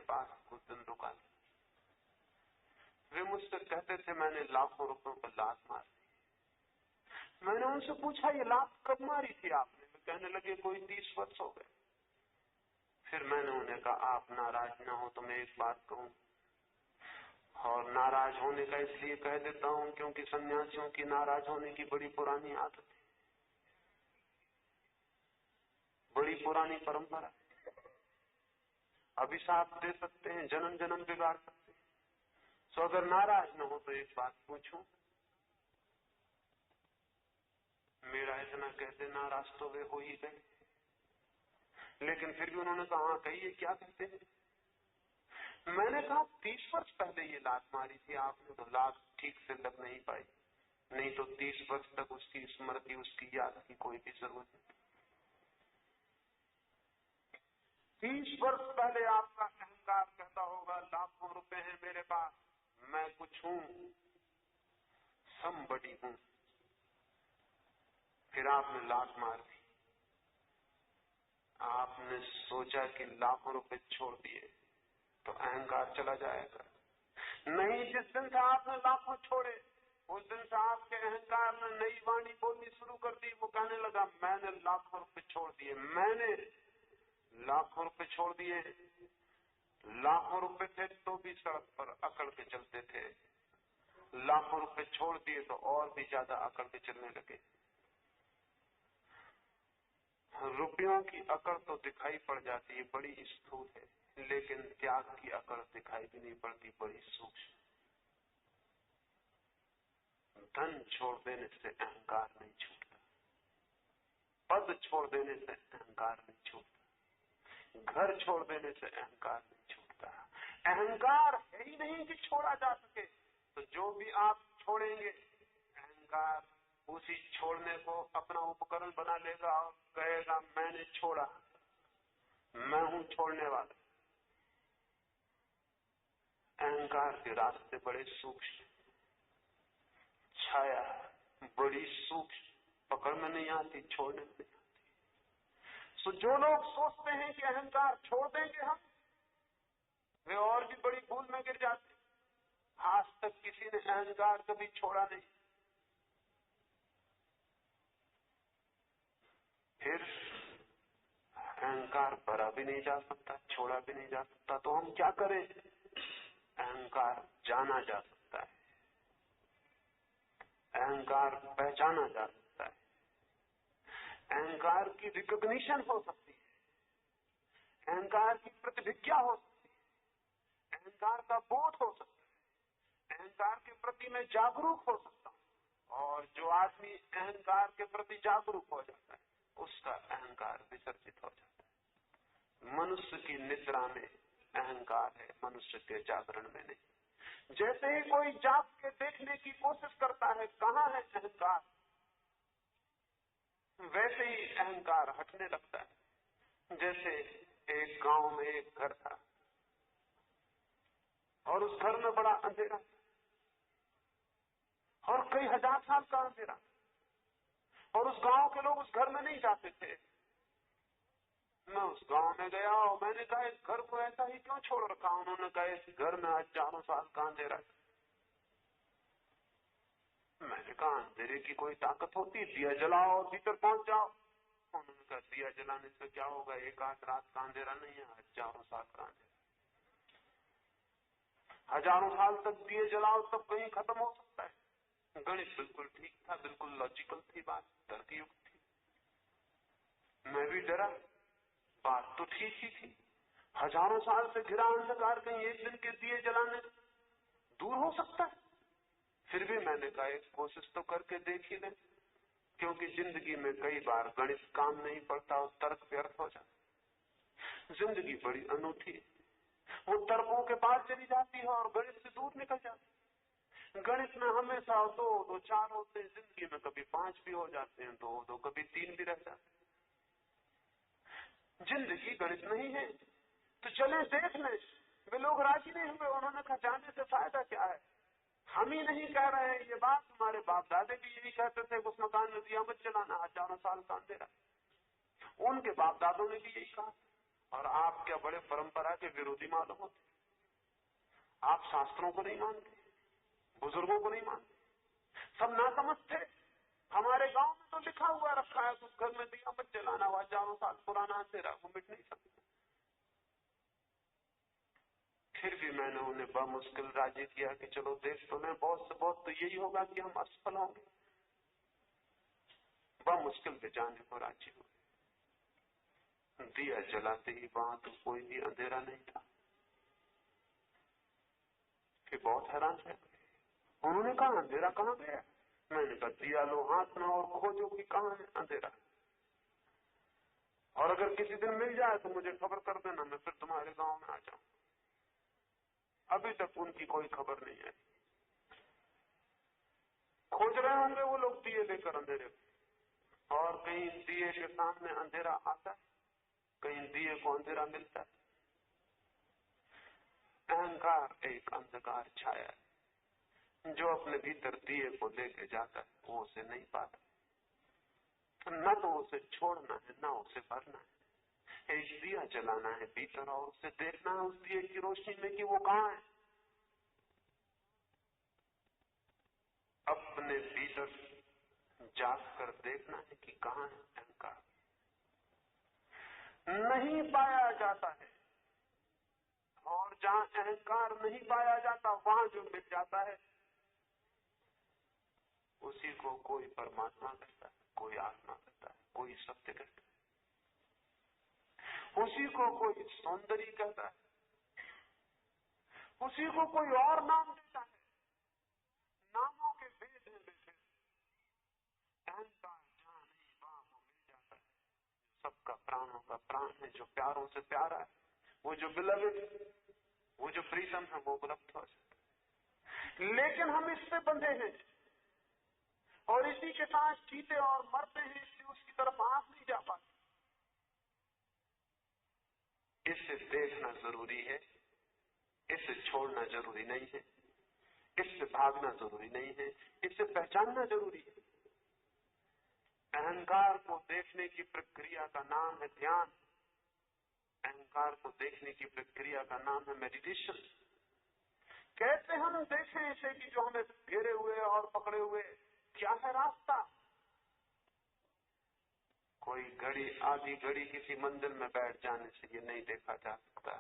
पास कुछ दिन रुका। वे मुझसे कहते थे मैंने लाखों रुपयों पर लात मार दी। मैंने उनसे पूछा ये लात कब मारी थी आपने? वे कहने लगे कोई 30 वर्ष हो गए। फिर मैंने उन्हें कहा आप नाराज ना हो तो मैं एक बात कहूं, और नाराज होने का इसलिए कह देता हूं क्योंकि सन्यासियों की नाराज होने की बड़ी पुरानी आदत है, बड़ी पुरानी परंपरा। अभिशाप दे सकते हैं, जन्म जन्म बिगाड़ सकते हैं। तो अगर नाराज न हो तो एक बात पूछूं, मेरा इतना कहते नाराज तो वे हो ही गए, लेकिन फिर भी उन्होंने कहा कहिए क्या कहते हैं। मैंने कहा 30 वर्ष पहले ये लात मारी थी आपने, तो लात ठीक से लग नहीं पाई, नहीं तो 30 वर्ष तक उसकी स्मृति, उसकी याद की कोई भी जरूरत नहीं। 30 वर्ष पहले आपका अहंकार कहता होगा लाखों रुपए हैं मेरे पास, मैं कुछ हूं, समबड़ी हूं। फिर आपने लात मार दी, आपने सोचा कि लाखों रुपए छोड़ दिए तो अहंकार चला जाएगा। नहीं, जिस दिन से आपने लाखों छोड़े उस दिन से आपके अहंकार ने नई वाणी बोलनी शुरू कर दी। वो कहने लगा मैंने लाखों रुपए छोड़ दिए, मैंने लाखों रुपए छोड़ दिए। लाखों रुपए थे तो भी सड़क पर अकड़ के चलते थे, लाखों रुपए छोड़ दिए तो और भी ज्यादा अकड़ के चलने लगे। रुपयों की अकड़ तो दिखाई पड़ जाती है, बड़ी स्थूल है, लेकिन त्याग की अकड़ दिखाई भी नहीं पड़ती, बड़ी सूक्ष्म। धन छोड़ देने से अहंकार नहीं छूटता, पद छोड़ देने से अहंकार नहीं छूटता, घर छोड़ देने से अहंकार नहीं छूटता। अहंकार है ही नहीं कि छोड़ा जा सके, तो जो भी आप छोड़ेंगे अहंकार उसी छोड़ने को अपना उपकरण बना लेगा और कहेगा मैंने छोड़ा, मैं हूं छोड़ने वाला। अहंकार के रास्ते बड़े सूक्ष्म, छाया बड़ी सूक्ष्म, पकड़ में नहीं आती, छोड़ने में नहीं आती। तो जो लोग सोचते हैं कि अहंकार छोड़ देंगे हम, वे और भी बड़ी भूल में गिर जाते। आज तक किसी ने अहंकार कभी छोड़ा नहीं। फिर अहंकार भरा भी नहीं जा सकता, छोड़ा भी नहीं जा सकता, तो हम क्या करें? अहंकार जाना जा सकता है, अहंकार पहचाना जा सकता है, अहंकार की रिकॉग्निशन हो सकती है, अहंकार की प्रतिभिज्ञा हो सकती है, अहंकार का बोध हो सकता है, अहंकार के प्रति मैं जागरूक हो सकता हूं। और जो आदमी अहंकार के प्रति जागरूक हो जाता है उसका अहंकार विसर्जित हो जाता है। मनुष्य की निद्रा में अहंकार है, मनुष्य के जागरण में नहीं। जैसे ही कोई जाग के देखने की कोशिश करता है कहां है अहंकार, वैसे ही अहंकार हटने लगता है। जैसे एक गांव में एक घर था और उस घर में बड़ा अंधेरा और कई हजार साल का अंधेरा, और उस गांव के लोग उस घर में नहीं जाते थे। मैं उस गांव में गया और मैंने कहा इस घर को ऐसा ही क्यों छोड़ रखा? उन्होंने कहा इस घर में हजारों साल का अंधेरा है। मैंने कहा अंधेरे की कोई ताकत होती? दिया जलाओ और भीतर पहुंच जाओ। उन्होंने कहा दिया जलाने से क्या होगा, एक आध रात का अंधेरा नहीं है, हजारों साल का अंधेरा। हजारों साल तक दिए जलाओ तब कहीं खत्म हो सकता है। गणित बिल्कुल ठीक था, बिल्कुल लॉजिकल थी बात, तर्कयुक्त थी। मैं भी डरा, बात तो ठीक ही थी। हजारों साल से घिरा अंधकार कहीं एक दिन के दिए जलाने दूर हो सकता है? फिर भी मैंने कहा एक कोशिश तो करके देख ही ले, क्योंकि जिंदगी में कई बार गणित काम नहीं पड़ता और तर्क व्यर्थ हो जाता। जिंदगी बड़ी अनूठी है, वो तर्कों के पास चली जाती है और गणित से दूर निकल जाती है। गणित में हमेशा दो चार होते हैं, जिंदगी में कभी 5 भी हो जाते हैं, दो कभी 3 भी रह जाते हैं। जिंदगी गणित नहीं है, तो चले देख ले। वे लोग राजी नहीं हुए, उन्होंने कहा जाने से फायदा क्या है, हम ही नहीं कह रहे हैं ये बात, हमारे बाप दादे भी यही कहते थे उस मकान में दिया मत जलाना, हजारों साल का अंधेरा। उनके बाप दादों ने भी यही कहा। और आप क्या बड़े परंपरा के विरोधी मालूम होते? आप शास्त्रों को नहीं मानते, बुजुर्गों को नहीं मानते, सब नासमझ थे। हमारे गांव में तो लिखा हुआ रखा है, उस घर में दिया मत जलाना, 1000 साल पुराना अंधेरा, वो मिट नहीं सकता। फिर भी मैंने उन्हें बमुश्किल राजी किया कि चलो देख तो लें, बहुत से बहुत तो यही होगा कि हम असफल होंगे। बमुश्किल पे जाने को राजी हुए। दिया जलाते ही वहां तो कोई भी अंधेरा नहीं था। फिर बहुत हैरान रह गए। उन्होंने कहा अंधेरा कहाँ गया? मैंने कहा दिया लो हाथ में और खोजो कि कहाँ है अंधेरा, और अगर किसी दिन मिल जाए तो मुझे खबर कर देना, मैं फिर तुम्हारे गांव में आ जाऊं। अभी तक उनकी कोई खबर नहीं आई। खोज रहे होंगे वो लोग दिए लेकर अंधेरे को, और कहीं दिए के सामने अंधेरा आता है, कहीं दिए को अंधेरा मिलता है। अहंकार एक अंधकार छाया है, जो अपने भीतर दिए को लेके जाता है वो उसे नहीं पाता। न तो उसे छोड़ना है, न उसे भरना है। एक दिया जलाना है भीतर और उसे देखना है उस दिए की रोशनी में कि वो कहाँ है। अपने भीतर जाग कर देखना है कि कहाँ है अहंकार। नहीं पाया जाता है, और जहां अहंकार नहीं पाया जाता वहां जो मिल जाता है उसी को कोई परमात्मा कहता है, कोई आत्मा कहता है, कोई सत्य कहता है, उसी को कोई सौंदर्य कहता है, उसी को कोई और नाम देता है। नामों के भेद हैं बेफिर। अहंकार जहां नहीं वहां वो मिल जाता है। सबका प्राणों का प्राण है, जो प्यारों से प्यारा है, वो जो बिलवेड, वो जो प्रीतम है, वो उपलब्ध हो जाता है। लेकिन हम इससे बंधे हैं और इसी के साथ जीते और मरते हैं, इसलिए उसकी तरफ आंख नहीं जा पाती। इससे देखना जरूरी है, इससे छोड़ना जरूरी नहीं है, इससे भागना जरूरी नहीं है, इससे पहचानना जरूरी है। अहंकार को देखने की प्रक्रिया का नाम है ध्यान। अहंकार को देखने की प्रक्रिया का नाम है मेडिटेशन। कैसे हम देखें इसे कि जो हमें घेरे हुए और पकड़े हुए, क्या है रास्ता? कोई घड़ी, आधी घड़ी किसी मंदिर में बैठ जाने से ये नहीं देखा जा सकता।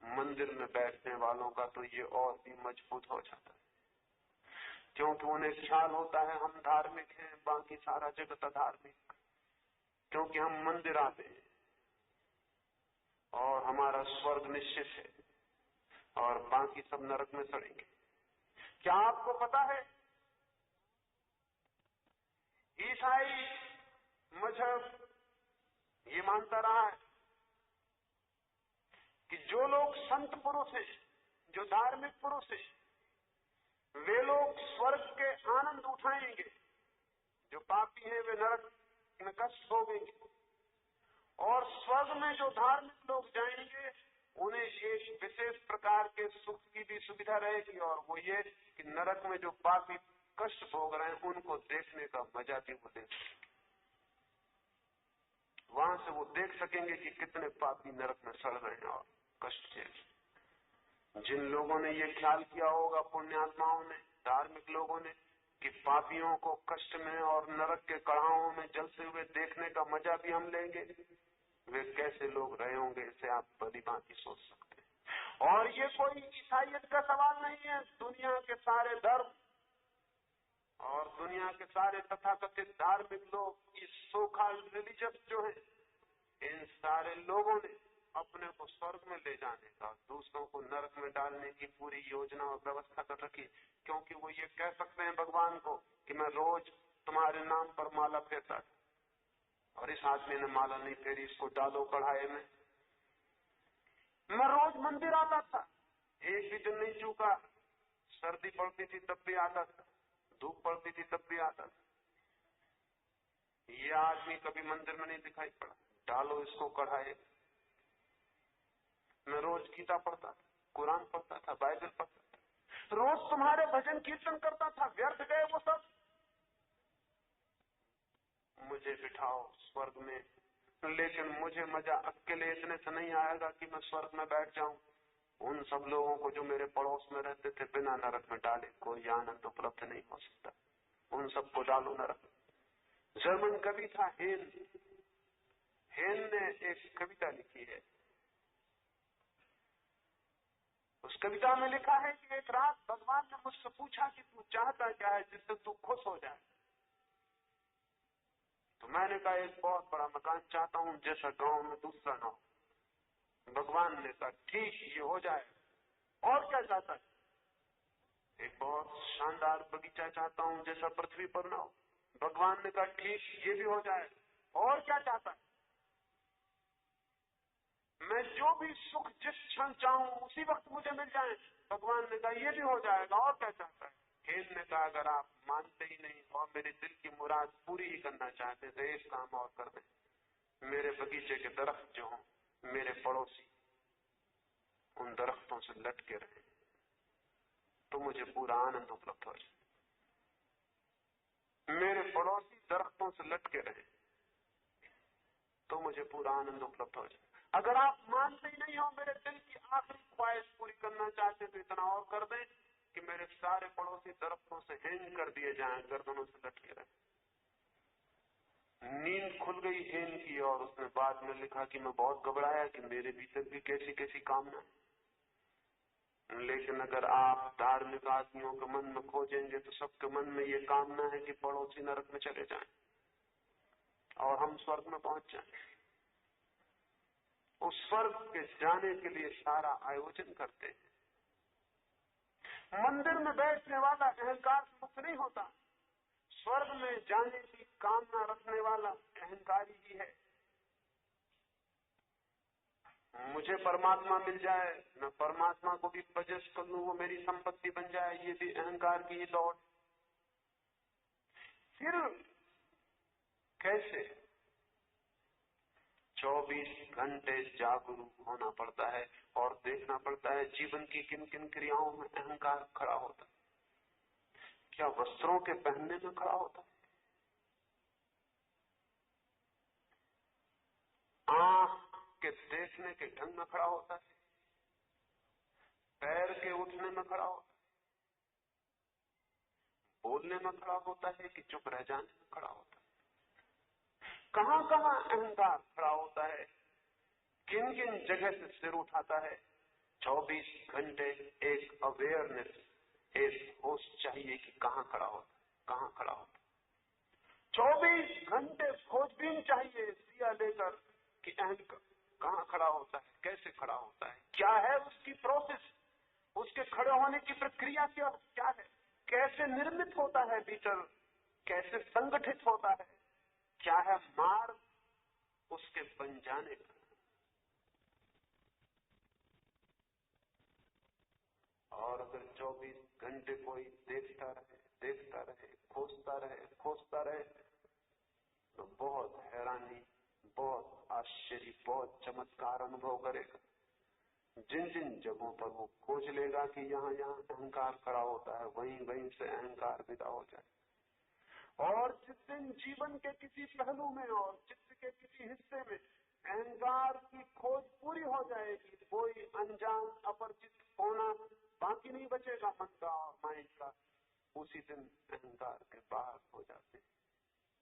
मंदिर में बैठने वालों का तो ये और भी मजबूत हो जाता है, क्योंकि उन्हें ख्याल होता है हम धार्मिक हैं, बाकी सारा जगत अधार्मिक। क्योंकि हम मंदिर आते हैं और हमारा स्वर्ग निश्चित है और बाकी सब नरक में सड़ेंगे। क्या आपको पता है, ईसाई मजहब ये मानता रहा है कि जो लोग संत पुरुष हैं, जो धार्मिक पुरुष हैं, वे लोग स्वर्ग के आनंद उठाएंगे, जो पापी हैं वे नरक में कष्ट भोगेंगे। और स्वर्ग में जो धार्मिक लोग जाएंगे उन्हें एक विशेष प्रकार के सुख की भी सुविधा रहेगी, और वो ये कि नरक में जो पापी कष्ट भोग रहे हैं उनको देखने का मजा भी वो ले सकेंगे। वहां से वो देख सकेंगे कि कितने पापी नरक में सड़ रहे हैं और कष्ट झेल। जिन लोगों ने ये ख्याल किया होगा, पुण्यात्माओं ने, धार्मिक लोगों ने, कि पापियों को कष्ट में और नरक के कड़ाहों में जलते हुए देखने का मजा भी हम लेंगे, वे कैसे लोग रहे होंगे, इसे आप भली भांति सोच सकते हैं। और ये कोई ईसाइयत का सवाल नहीं है। दुनिया के सारे धर्म और दुनिया के सारे तथाकथित धार्मिक लोग, इस सो कॉल्ड रिलीजियस जो है, इन सारे लोगों ने अपने को स्वर्ग में ले जाने का, दूसरों को नरक में डालने की पूरी योजना और व्यवस्था कर रखी, क्योंकि वो ये कह सकते हैं भगवान को कि मैं रोज तुम्हारे नाम पर माला फेरता था और इस आदमी ने माला नहीं फेरी, इसको डालो कढ़ाई में। मैं रोज मंदिर आता था, एक भी दिन नहीं चूका, सर्दी पड़ती थी तब भी आता था, धूप पड़ती थी तब भी आता था। ये आदमी कभी मंदिर में नहीं दिखाई पड़ा, डालो इसको कढ़ाई। मैं रोज गीता पढ़ता था, कुरान पढ़ता था, बाइबल पढ़ता था, रोज तुम्हारे भजन कीर्तन करता था, व्यर्थ गए वो सब। मुझे बिठाओ स्वर्ग में लेकिन मुझे मजा अकेले इतने से नहीं आएगा कि मैं स्वर्ग में बैठ जाऊं। उन सब लोगों को जो मेरे पड़ोस में रहते थे बिना नरक में डाले कोई आनंद उपलब्ध नहीं हो सकता। उन सबको डालो नरक। जर्मन कवि था हेन। हेन ने एक कविता लिखी है। उस कविता में लिखा है कि एक रात भगवान ने मुझसे पूछा कि तू चाहता क्या है जिससे तू खुश हो जाए। तो मैंने कहा एक बहुत बड़ा मकान चाहता हूं जैसा गांव में दूसरा ना हो। भगवान ने कहा ठीक ये हो जाए। और क्या चाहता है? एक बहुत शानदार बगीचा चाहता हूं जैसा पृथ्वी पर ना हो। भगवान ने कहा ठीक ये भी हो जाए। और क्या चाहता है? मैं जो भी सुख जिस क्षण चाहूं उसी वक्त मुझे मिल जाए। भगवान ने कहा ये भी हो जाएगा। और क्या चाहता है? हेन ने कहा अगर आप मानते ही नहीं और मेरे दिल की मुराद पूरी ही करना चाहते तो एक काम और कर दें। मेरे बगीचे के दरख्त जो हों मेरे पड़ोसी उन दरख्तों से लटके रहे तो मुझे पूरा आनंद उपलब्ध हो जाए। मेरे पड़ोसी दरख्तों से लटके रहे तो मुझे पूरा आनंद उपलब्ध हो जाए। अगर आप मानते ही नहीं हो मेरे दिल की आखिरी ख्वाहिश पूरी करना चाहते तो इतना और कर दें कि मेरे सारे पड़ोसी दरख्तों से हैंग कर दिए जाएं, गर्दनों से लटके रहे। नींद खुल गई हेन की और उसने बाद में लिखा कि मैं बहुत घबराया कि मेरे भीतर भी कैसी कैसी कामना। लेकिन अगर आप धार्मिक आदमियों के मन में खोजेंगे तो सबके मन में ये कामना है कि पड़ोसी नरक में चले जाएं और हम स्वर्ग में पहुंच जाएं। उस स्वर्ग के जाने के लिए सारा आयोजन करते हैं। मंदिर में बैठने वाला अहंकार से मुक्त नहीं होता। स्वर्ग में जाने की कामना रखने वाला अहंकारी ही है। मुझे परमात्मा मिल जाए, मैं परमात्मा को भी पजेस्ट कर लूं, वो मेरी संपत्ति बन जाए, ये भी अहंकार की ही दौड़। फिर कैसे 24 घंटे जागरूक होना पड़ता है और देखना पड़ता है जीवन की किन किन क्रियाओं में अहंकार खड़ा होता है। क्या वस्त्रों के पहनने में खड़ा होता है? आंख के देखने के ढंग में खड़ा होता है? पैर के उठने में खड़ा होता है? बोलने में खड़ा होता है कि चुप रह जाने में खड़ा होता है? कहां कहां अहंकार खड़ा होता है? किन किन जगह से सिर उठाता है? 24 घंटे एक अवेयरनेस, एक होश चाहिए कि कहां खड़ा होता है, कहां खड़ा होता है। 24 घंटे खोजबीन चाहिए दिया लेकर कि अहंकार कहां खड़ा होता है, कैसे खड़ा होता है, क्या है उसकी प्रोसेस, उसके खड़े होने की प्रक्रिया क्या है, कैसे निर्मित होता है भीतर, कैसे संगठित होता है, क्या है मार्ग उसके बन जाने का। और अगर 24 घंटे कोई देखता रहे, खोजता रहे तो बहुत हैरानी, बहुत आश्चर्य, बहुत चमत्कार अनुभव करेगा। जिन जिन जगहों पर वो खोज लेगा कि यहाँ यहाँ अहंकार खड़ा होता है, वहीं वहीं से अहंकार विदा हो जाए। और जिस दिन जीवन के किसी पहलू में और चित्त के किसी हिस्से में अहंकार की खोज पूरी हो जाएगी, कोई अनजान अपरिचित होना बाकी नहीं बचेगा मन का और माइंड का, उसी दिन अहंकार के बाहर हो जाते हैं।